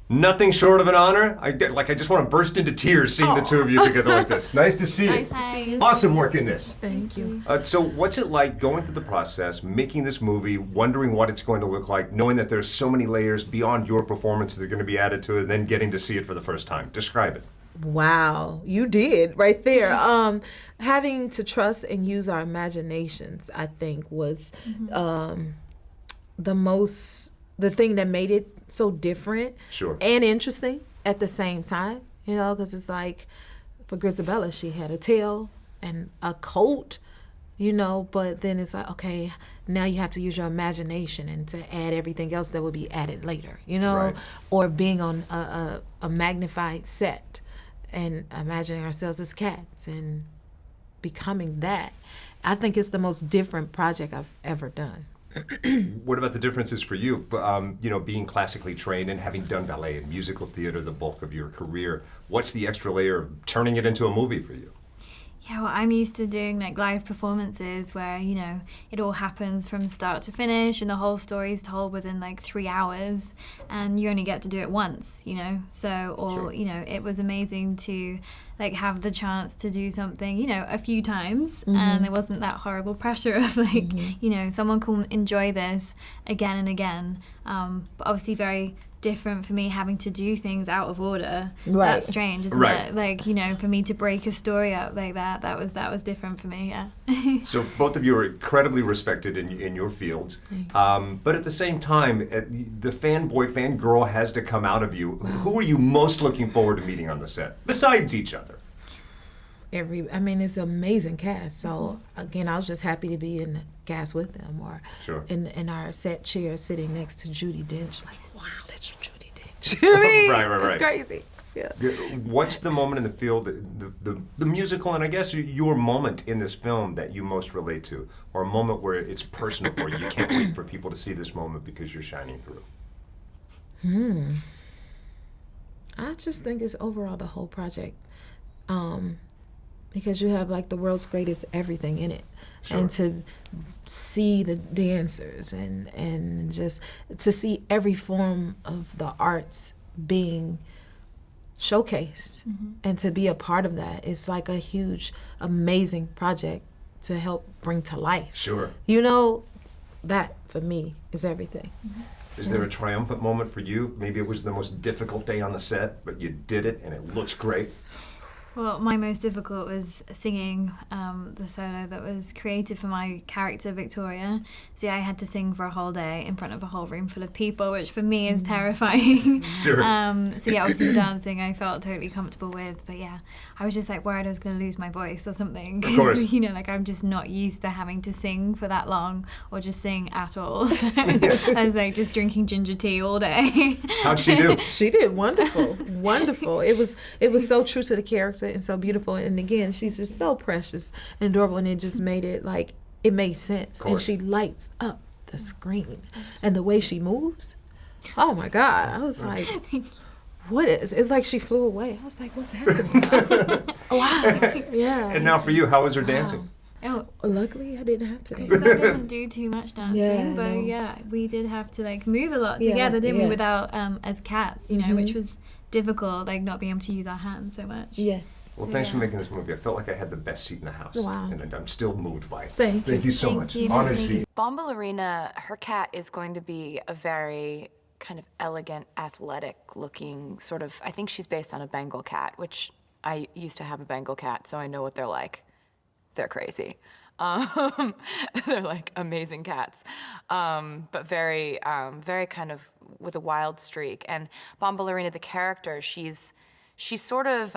Nothing short of an honor. I just want to burst into tears seeing the two of you together like this. Nice to see you. Nice to see you. Awesome work in this. Thank you. So what's it like going through the process, making this movie, wondering what it's going to look like, knowing that there's so many layers beyond your performance that are going to be added to it, and then getting to see it for the first time? Describe it. Wow, you did right there. Having to trust and use our imaginations, I think, was the thing that made it so different Sure. and interesting at the same time. You know, because it's like for Grisabella, she had a tail and a coat. You know, but then it's like, okay, now you have to use your imagination and to add everything else that will be added later, you know, Right. or being on a magnified set and imagining ourselves as cats and becoming that. I think it's the most different project I've ever done. What about the differences for you? Being classically trained and having done ballet and musical theater the bulk of your career, what's the extra layer of turning it into a movie for you? Yeah, well, I'm used to doing like live performances where, you know, it all happens from start to finish and the whole story is told within like 3 hours and you only get to do it once, you know. So, or, Sure. you know, it was amazing to like have the chance to do something, you know, a few times and there wasn't that horrible pressure of like, you know, someone can enjoy this again and again. But obviously very different for me having to do things out of order. Right. That's strange, isn't Right. it? Like, you know, for me to break a story up like that was different for me, yeah. So both of you are incredibly respected in your fields, but at the same time, the fanboy, fangirl has to come out of you. Who are you most looking forward to meeting on the set, besides each other? It's an amazing cast. So again, I was just happy to be in the cast with them, or Sure. in our set chair sitting next to Judi Dench. Like, wow, that's Judi Dench. You know what I mean? Right. It's crazy. Yeah. What's the moment in the field, the musical, and I guess your moment in this film that you most relate to, or a moment where it's personal for you? You can't wait for people to see this moment because you're shining through. I just think it's overall the whole project. Because you have like the world's greatest everything in it. Sure. And to see the dancers and just to see every form of the arts being showcased and to be a part of that, it's like a huge, amazing project to help bring to life. Sure. You know, that for me is everything. Is there a triumphant moment for you? Maybe it was the most difficult day on the set, but you did it and it looks great. Well, my most difficult was singing the solo that was created for my character, Victoria. See, I had to sing for a whole day in front of a whole room full of people, which for me is terrifying. Sure. So yeah, obviously the dancing I felt totally comfortable with, but yeah, I was just like worried I was going to lose my voice or something. Of course. You know, like I'm just not used to having to sing for that long or just sing at all. So I was like just drinking ginger tea all day. How'd she do? She did wonderful, wonderful. It was so true to the character and so beautiful. And again, she's just so precious and adorable, and it just made it like it made sense. And she lights up the screen, and the way she moves. Oh my God! I was like, what is? It's like she flew away. I was like, what's happening? Wow. Yeah. And now for you, how was her dancing? Oh, Luckily, I didn't have to. Scott doesn't do too much dancing, Yeah, but no. yeah, we did have to like move a lot Yeah, together, didn't we? yes. Without as cats, you know, which was difficult, like not being able to use our hands so much. Yes. Well, So, thanks for yeah. making this movie. I felt like I had the best seat in the house. Wow. And I'm still moved by it. Thank you. Thank you so Thank much. you. Honored to see you. Bombalurina, her cat is going to be a very kind of elegant, athletic-looking sort of. I think she's based on a Bengal cat, which I used to have a Bengal cat, so I know what they're like. They're crazy. They're like amazing cats, but very, very kind of with a wild streak. And Bombalurina, the character, she's sort of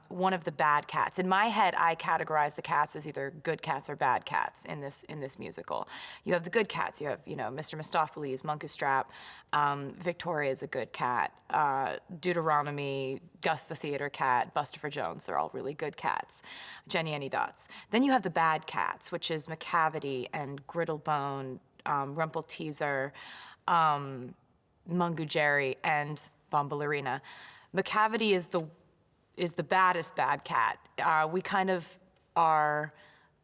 one of the bad cats. In my head, I categorize the cats as either good cats or bad cats in this musical. You have the good cats. You have, you know, Mr. Mistopheles, Munkustrap. Victoria is a good cat. Deuteronomy, Gus the theater cat, Bustopher Jones. They're all really good cats. Jenny Anydots. Then you have the bad cats, which is Macavity and Griddlebone, Rumpelteazer, Mungu Jerry, and Bombalurina. Macavity is the baddest bad cat. We kind of are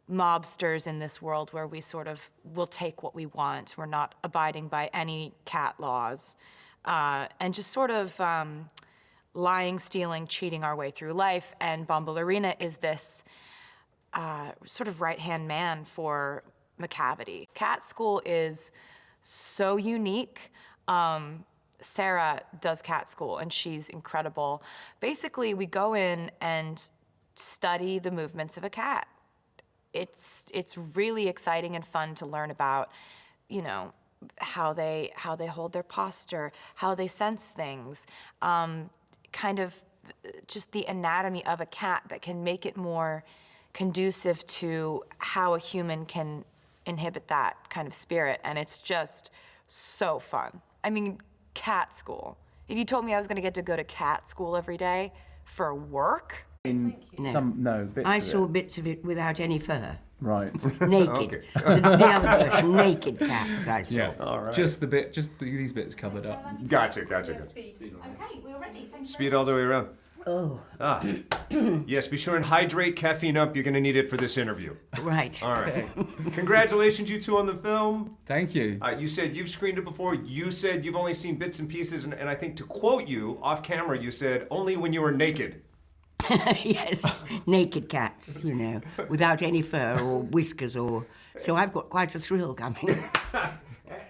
mobsters in this world where we sort of will take what we want. We're not abiding by any cat laws. and just sort of lying, stealing, cheating our way through life. And Bombalurina is this sort of right-hand man for Macavity. Cat School is so unique. Sarah does Cat School, and she's incredible. Basically, we go in and study the movements of a cat. It's really exciting and fun to learn about, you know, how they hold their posture, how they sense things, kind of just the anatomy of a cat that can make it more conducive to how a human can inhibit that kind of spirit. And it's just so fun. I mean, Cat School. If you told me I was going to get to go to Cat School every day for work, Bits I of saw it. bits of it without any fur. Right. Naked. The other version, naked cats I saw. Yeah. All right. Just these bits covered up. Gotcha. Okay, we're ready. Thank you. Speed all the way around. Oh, Yes, be sure and hydrate, caffeine up. You're going to need it for this interview. right. All right. Congratulations, you two, on the film. Thank you. You said you've screened it before. You said you've only seen bits and pieces. And I think to quote you off camera, you said only when you were naked. Yes, naked cats, you know, without any fur or whiskers or... So I've got quite a thrill coming.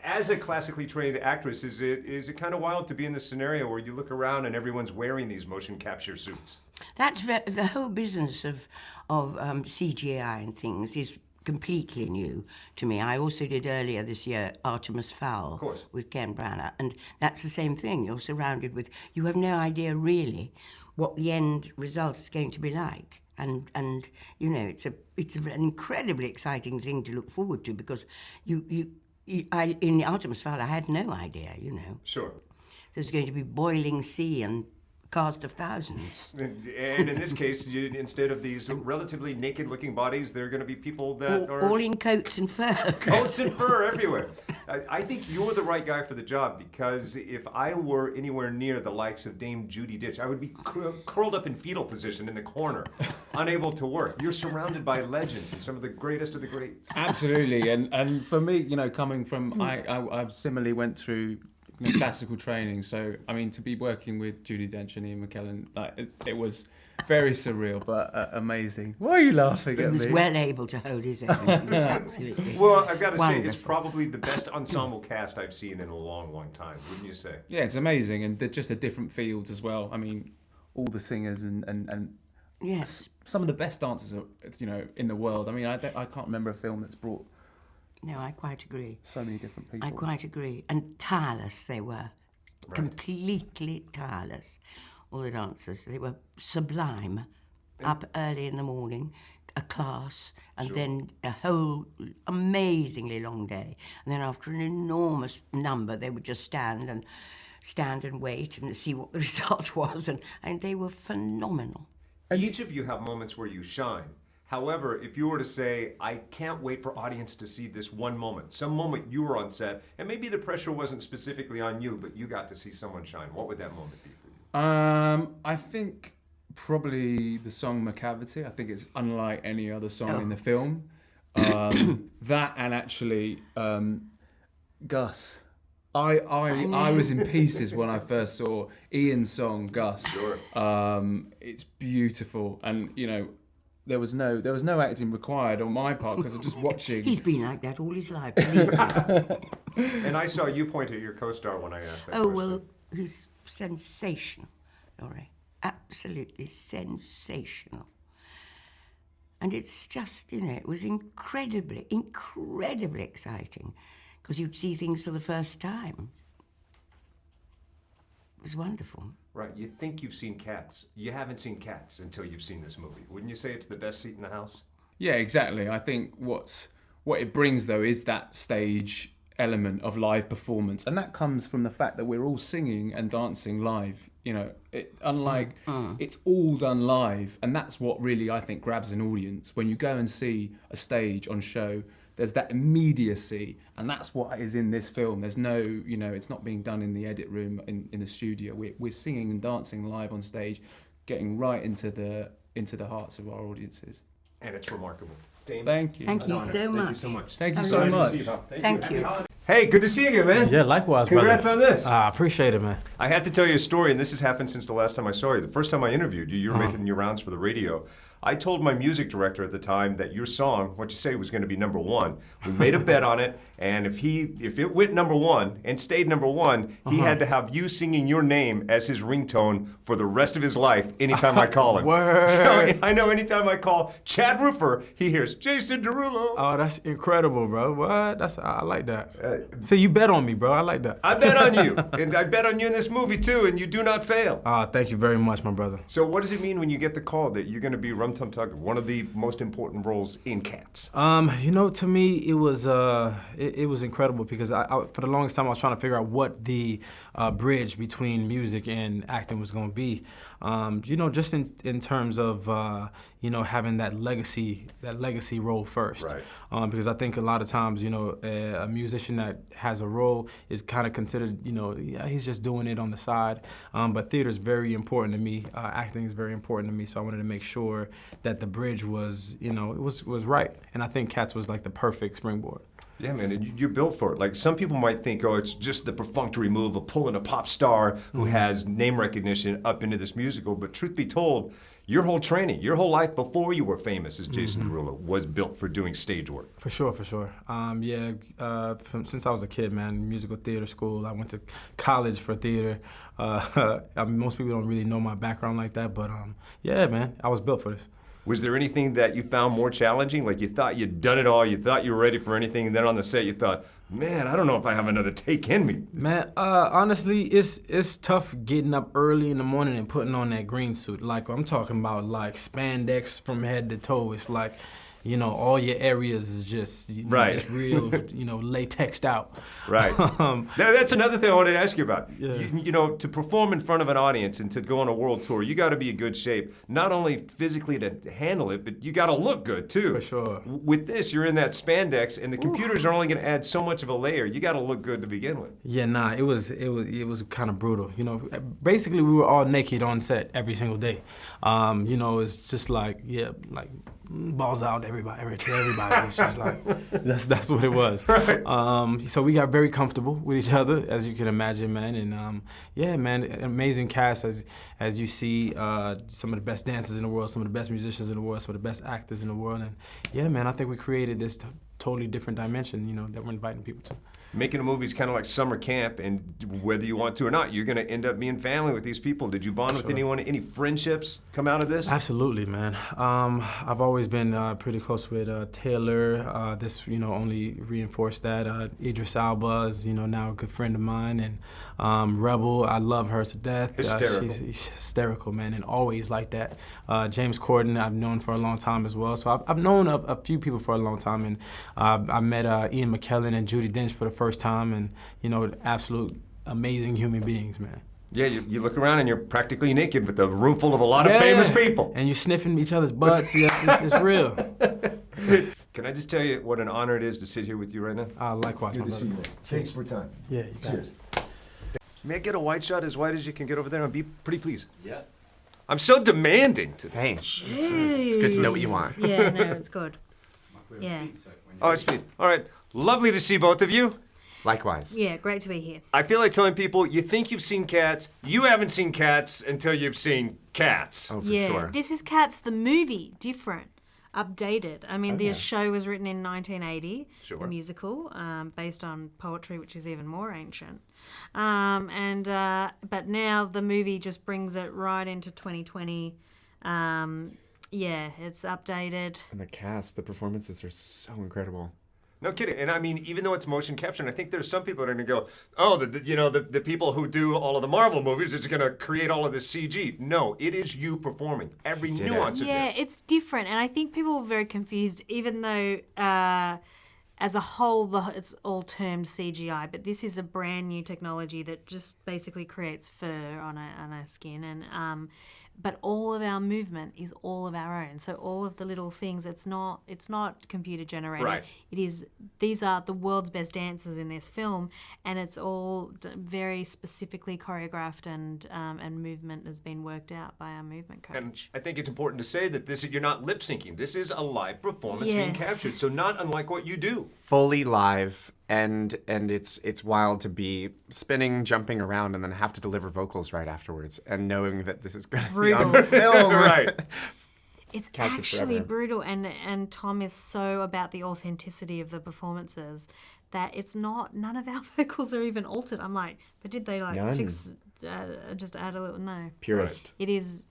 As a classically trained actress, is it kind of wild to be in this scenario where you look around and everyone's wearing these motion capture suits? That's the whole business of CGI and things is completely new to me. I also did earlier this year Artemis Fowl Of course. with Ken Branagh, and that's the same thing. You're surrounded with... You have no idea really what the end result is going to be like. And you know, it's an incredibly exciting thing to look forward to, because in the Artemis Fowl I had no idea, you know. Sure. There's going to be boiling sea and cast of thousands. And in this case, instead of these relatively naked-looking bodies, there are going to be people that are... All in coats and furs. Coats and fur everywhere. I think you're the right guy for the job, because if I were anywhere near the likes of Dame Judi Dench, I would be curled up in fetal position in the corner, unable to work. You're surrounded by legends and some of the greatest of the greats. Absolutely, and for me, you know, coming from I similarly went through classical training, so I mean, to be working with Judi Dench and Ian McKellen, like it was very surreal, but amazing. Why are you laughing He at was me? well able to hold his own. Absolutely. Well, I've got to say, it's Wonderful. probably the best ensemble cast I've seen in a long, long time, wouldn't you say? Yeah, it's amazing, and they're just the different fields as well. I mean, all the singers and Yes. some of the best dancers, you know, in the world. I mean, I can't remember a film that's brought No, I quite agree. so many different people. I quite agree. And tireless they were. Completely tireless. All the dancers. They were sublime. Up early in the morning, a class, and then a whole amazingly long day. And then after an enormous number, they would just stand and wait and see what the result was. And they were phenomenal. Each of you have moments where you shine. However, if you were to say, I can't wait for audience to see this one moment, some moment you were on set, and maybe the pressure wasn't specifically on you, but you got to see someone shine, what would that moment be for you? I think probably the song Macavity. I think it's unlike any other song in the film. That and actually Gus. I was in pieces when I first saw Ian's song Gus. Sure. It's beautiful, and you know, there was no acting required on my part, because I'm just watching. He's been like that all his life. believe me. And I saw you point at your co-star when I asked that Oh, question. well, he's sensational, Laurie. Absolutely sensational. And it's just, you know, it was incredibly exciting, because you'd see things for the first time. It was wonderful. Right, you think you've seen Cats. You haven't seen Cats until you've seen this movie. Wouldn't you say it's the best seat in the house? Yeah, exactly. I think what it brings though is that stage element of live performance, and that comes from the fact that we're all singing and dancing live. You know, it's all done live, and that's what really I think grabs an audience. When you go and see a stage on show, there's that immediacy, and that's what is in this film. There's no, you know, it's not being done in the edit room in the studio. We're singing and dancing live on stage, getting right into the hearts of our audiences. And it's remarkable. Dame, Thank you. Thank you an honor. so Thank you much. so much. Thank you How so Nice to much. see you, pal. Thank Happy you. holidays. Hey, good to see you again, man. Yeah, likewise, Congrats brother. on this. I appreciate it, man. I had to tell you a story, and this has happened since the last time I saw you. The first time I interviewed you, you were making your rounds for the radio. I told my music director at the time that your song, What You Say, was going to be #1. We made a bet on it, and if it went #1 and stayed #1, he had to have you singing your name as his ringtone for the rest of his life anytime I call him. Word. So I know anytime I call Chad Roofer, he hears Jason Derulo. Oh, that's incredible, bro. What? I like that. See, you bet on me, bro. I like that. I bet on you, and I bet on you in this movie too, and you do not fail. Thank you very much, my brother. So what does it mean when you get the call that you're going to be Rum Tum Tugger, one of the most important roles in Cats? To me, it was incredible because I for the longest time I was trying to figure out what the bridge between music and acting was going to be. Just in terms of having that legacy role first. Right. Because I think a lot of times, a musician that has a role is kind of considered, he's just doing it on the side. But theater is very important to me. Acting is very important to me. So I wanted to make sure that the bridge was, it was right. And I think Cats was like the perfect springboard. Yeah, man, and you're built for it. Like, some people might think, oh, it's just the perfunctory move of pulling a pop star who has name recognition up into this musical. But truth be told, your whole training, your whole life before you were famous as Jason Derulo was built for doing stage work. For sure. Since I was a kid, man, musical theater school. I went to college for theater. Most people don't really know my background like that, but yeah, man, I was built for this. Was there anything that you found more challenging? Like, you thought you'd done it all, you thought you were ready for anything, and then on the set you thought, man, I don't know if I have another take in me. Man, honestly, it's tough getting up early in the morning and putting on that green suit. Like, I'm talking about like spandex from head to toe. It's like, all your areas is just, right. just real, latexed out. Right. That's another thing I wanted to ask you about. Yeah. To perform in front of an audience and to go on a world tour, you got to be in good shape, not only physically to handle it, but you got to look good too. For sure. With this, you're in that spandex, and the computers are only going to add so much of a layer. You got to look good to begin with. Yeah, it was kind of brutal. Basically we were all naked on set every single day. It's just like balls out everybody. It's just like that's what it was. Right. So we got very comfortable with each other, as you can imagine, man. And yeah, man, amazing cast as you see, some of the best dancers in the world, some of the best musicians in the world, some of the best actors in the world. And yeah, man, I think we created this totally different dimension, that we're inviting people to. Making a movie is kind of like summer camp, and whether you want to or not, you're going to end up being family with these people. Did you bond with anyone? Any friendships come out of this? Absolutely, man. I've always been pretty close with Taylor. This, only reinforced that. Idris Elba is, now a good friend of mine, and Rebel, I love her to death. Hysterical. She's hysterical, man, and always like that. James Corden, I've known for a long time as well. So I've known a few people for a long time, and I met Ian McKellen and Judi Dench for the first time, and absolute amazing human beings, man. Yeah, you look around and you're practically naked with a room full of a lot of famous people. And you're sniffing each other's butts. Yes, it's real. Can I just tell you what an honor it is to sit here with you right now? Likewise, my brother. Thanks for time. Yeah, you got it. May I get a wide shot as wide as you can get over there? I'd be pretty pleased. Yeah. I'm so demanding today. Hey, it's good to know what you want. Yeah, no, it's good. Yeah. Oh, it's me. All right. Lovely to see both of you. Likewise. Yeah, great to be here. I feel like telling people, you think you've seen Cats, you haven't seen Cats until you've seen Cats. Oh, for Yeah, sure. this is Cats the movie, different, updated. I mean, the show was written in 1980, Sure. the musical, based on poetry, which is even more ancient. But now the movie just brings it right into 2020. Yeah, it's updated. And the cast, the performances are so incredible. No kidding. And I mean, even though it's motion capture, and I think there's some people that are going to go, oh, the people who do all of the Marvel movies is going to create all of this CG. No, it is you performing every nuance of Yeah, this. it's different. And I think people were very confused, even though as a whole, it's all termed CGI. But this is a brand new technology that just basically creates fur on our skin. And but all of our movement is all of our own. So all of the little things, it's not computer generated. Right. These are the world's best dancers in this film, and it's all very specifically choreographed, and movement has been worked out by our movement coach. And I think it's important to say that you're not lip syncing. This is a live performance being Yes. captured. So not unlike what you do. fully live, and it's wild to be spinning, jumping around, and then have to deliver vocals right afterwards, and knowing that this is going to be on film. Right. It's Catch it actually forever. brutal, and Tom is so about the authenticity of the performances that it's not. None of our vocals are even altered. I'm like, but did they like None. fix? Just add a little? No. Purist. It is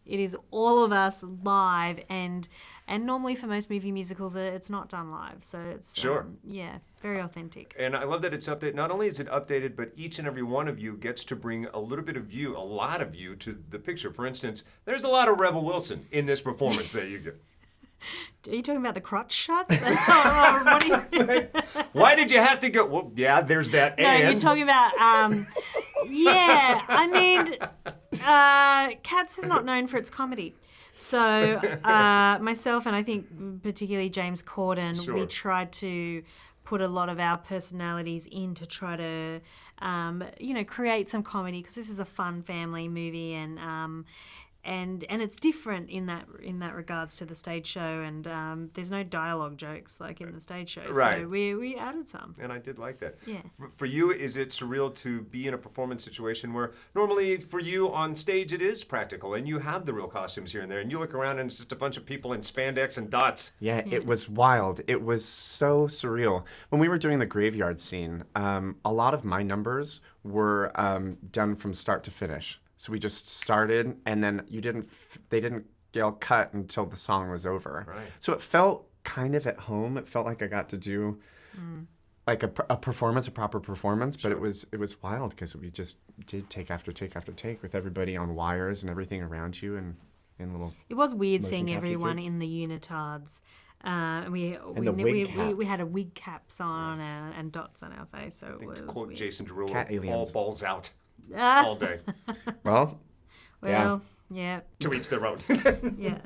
all of us live, and normally for most movie musicals it's not done live, so it's Sure. yeah, very authentic. And I love that it's updated. Not only is it updated, but each and every one of you gets to bring a little bit of you, a lot of you, to the picture. For instance, there's a lot of Rebel Wilson in this performance that you get. Are you talking about the crotch shots? Or what are you... Why did you have to go? Well, yeah, there's that. No, and you're talking about. Yeah, I mean, Cats is not known for its comedy. So myself and I think particularly James Corden, Sure. we tried to put a lot of our personalities in to try to, create some comedy, because this is a fun family movie, and it's different in that regards to the stage show, and there's no dialogue jokes like in the stage show. Right. So we added some. And I did like that. Yeah. For you, is it surreal to be in a performance situation where normally for you on stage it is practical and you have the real costumes here and there, and you look around and it's just a bunch of people in spandex and dots? Yeah, it was wild. It was so surreal. When we were doing the graveyard scene, a lot of my numbers were done from start to finish. So we just started, and then they didn't yell cut until the song was over. Right. So it felt kind of at home. It felt like I got to do like a performance, a proper performance, but it was wild because we just did take after take after take with everybody on wires and everything around you and in little. It was weird motion seeing capture everyone suits. in the unitards. We the wig caps. had a wig caps on and dots on our face, so it was Quote weird. Jason Derulo, Cat all aliens. balls out all day. Well, Well, yeah. To each their own. Yeah.